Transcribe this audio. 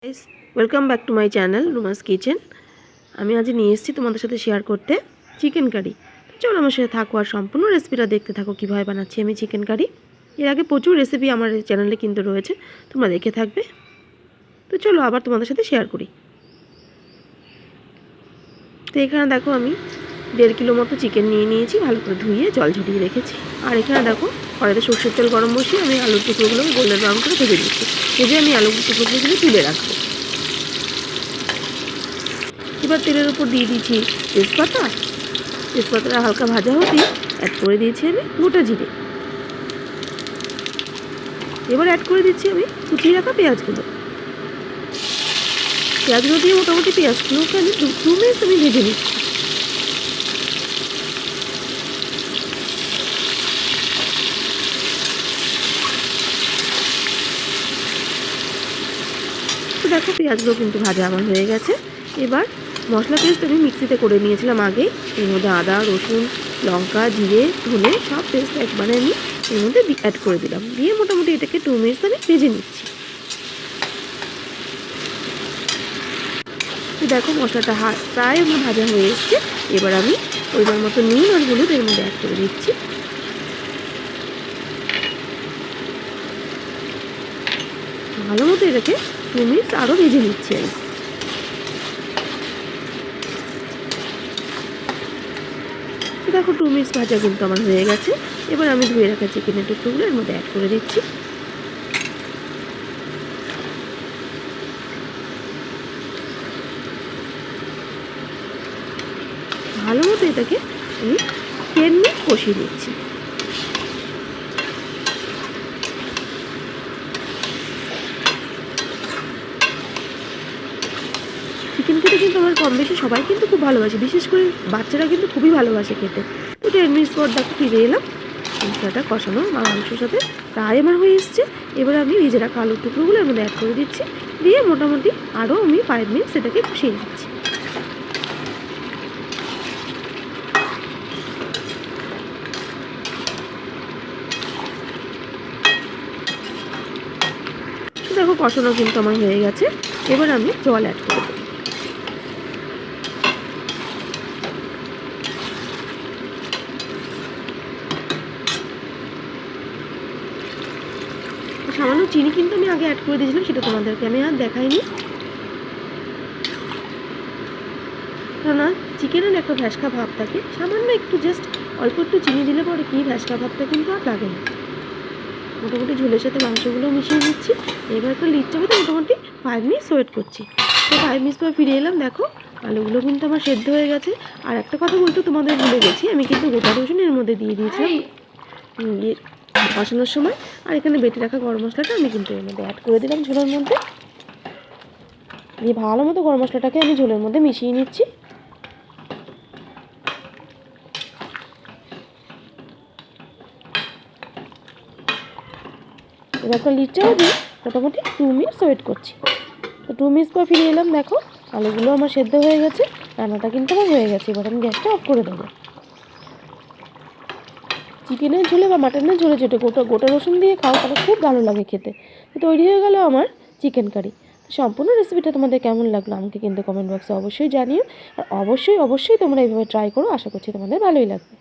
Guys, welcome back to my channel রুমাস kitchen. আমি আজ নিয়ে এসেছি তোমাদের সাথে শেয়ার করতে চিকেন কারি। চলো আমার সাথে থাকো আর সম্পূর্ণ রেসিপিটা দেখতে থাকো কীভাবে বানাচ্ছি আমি চিকেন কারি। এর আগে প্রচুর রেসিপি আমার চ্যানেলে কিন্তু রয়েছে, তোমরা দেখে থাকবে। তো চলো আবার তোমাদের সাথে শেয়ার করি। তো এখানে দেখো আমি 1.5 কিলো মতো চিকেন নিয়ে নিয়েছি, ভালো করে ধুয়ে জল ঝরিয়ে রেখেছি। আর এখানে দেখো কড়াইতে সর্ষের তেল গরম বসিয়ে আমি আলুর টুকরোগুলো গোল্ডেন ব্রাউন করে ভেজে দিচ্ছি। ভেজে আমি আলুর টুকরোগুলো তুলে রাখবো। এবার তেলের উপর দিয়ে দিয়েছি তেজপাতাটা হালকা ভাজা হতেই অ্যাড করে দিয়েছি আমি গোটা জিরে। এবার অ্যাড করে দিচ্ছি আমি কুচিয়ে রাখা পেঁয়াজগুলো দিয়ে মোটামুটি পেঁয়াজগুলোকে আমি 2 মিনিট আমি ভেজে নিচ্ছি। তো দেখো পেঁয়াজগুলো কিন্তু ভাজা আমার হয়ে গেছে। এবার মশলা পেস্ট আমি মিক্সিতে করে নিয়েছিলাম আগে। এর মধ্যে আদা, রসুন, লঙ্কা, জিরে, ধনে সব পেস্ট একবারে আমি এর মধ্যে অ্যাড করে দিলাম। দিয়ে মোটামুটি এটাকে 2 মিনিট আমি ভেজে নিচ্ছি। তো দেখো মশলাটা প্রায় আমার ভাজা হয়ে এসছে। এবার আমি পরিমাণ মতো নুন আর হলুদ এর মধ্যে অ্যাড করে দিচ্ছি। ভালো মতো এটাকে 2 মিনিট আরও ভেজে নিচ্ছি আমি। দেখো 2 মিনিট ভাজা কিন্তু আমার হয়ে গেছে। এবার আমি ধুয়ে রাখা চিকেনের টুকরোগুলো এর মধ্যে অ্যাড করে দিচ্ছি। ভালো মতো এটাকে আমি 10 মিনিট কষিয়ে নিচ্ছি। চিকেন খেতে কিন্তু আমার কম বেশি সবাই কিন্তু খুব ভালোবাসে, বিশেষ করে বাচ্চারা কিন্তু খুবই ভালোবাসে খেতে। তো 10 মিনিট পর দেখো ফিরে এলাম। মশলাটা কষানো বা মাংসের সাথে প্রায় আমার হয়ে এসছে। এবার আমি ভেজে রাখা আলুর টুকরোগুলো এর মধ্যে অ্যাড করে দিচ্ছি। দিয়ে মোটামুটি আরও আমি 5 মিনিট সেটাকে কষিয়ে নিচ্ছি। দেখো কষানো কিন্তু আমার হয়ে গেছে। এবার আমি জল অ্যাড করে দেবো। সামান্য চিনি কিন্তু আমি আগে অ্যাড করে দিয়েছিলাম, সেটা তোমাদেরকে আমি আর দেখাইনি। কেননা চিকেনের একটা ভ্যাসকা ভাব থাকে, সামান্য একটু জাস্ট অল্প একটু চিনি দিলে পরে কি ভ্যাসকা ভাবটা কিন্তু আর লাগে না। মোটামুটি ঝোলের সাথে মাংসগুলো মিশিয়ে নিচ্ছি। এবার একটা লিড চাপাতে মোটামুটি 5 মিনিটস ওয়েট করছি। তো 5 মিনিটস পর ফিরে এলাম। দেখো আলুগুলো কিন্তু আমার সেদ্ধ হয়ে গেছে। আর একটা কথা বলতে তোমাদের ভুলে গেছি, আমি কিন্তু গোটা রসুন এর মধ্যে দিয়ে দিয়েছিলাম কষানোর সময়। আর এখানে বেটে রাখা গরম মশলাটা আমি কিন্তু এর মধ্যে অ্যাড করে দিলাম ঝোলের মধ্যে। দিয়ে ভালো মতো গরম মশলাটাকে আমি ঝোলের মধ্যে মিশিয়ে নিচ্ছি। এবার একটা লিড চাপা দিয়ে মোটামুটি 2 মিনিটস ওয়েট করছি। তো 2 মিনিটস পর ফিরে এলাম। দেখো আলুগুলো আমার সেদ্ধ হয়ে গেছে, রান্নাটা কিন্তু আমার হয়ে গেছে। এবার আমি গ্যাসটা অফ করে দেবো। চিকেনের ঝোলে বা মাটনের ঝোলে যেটা গোটা রসুন দিয়ে খাও তাহলে খুব ভালো লাগে খেতে। তো তৈরি হয়ে গেল আমার চিকেন কারি। সম্পূর্ণ রেসিপিটা তোমাদের কেমন লাগলো আমাকে কিন্তু কমেন্ট বক্সে অবশ্যই জানিও। আর অবশ্যই তোমরা এইভাবে ট্রাই করো, আশা করছি তোমাদের ভালোই লাগবে।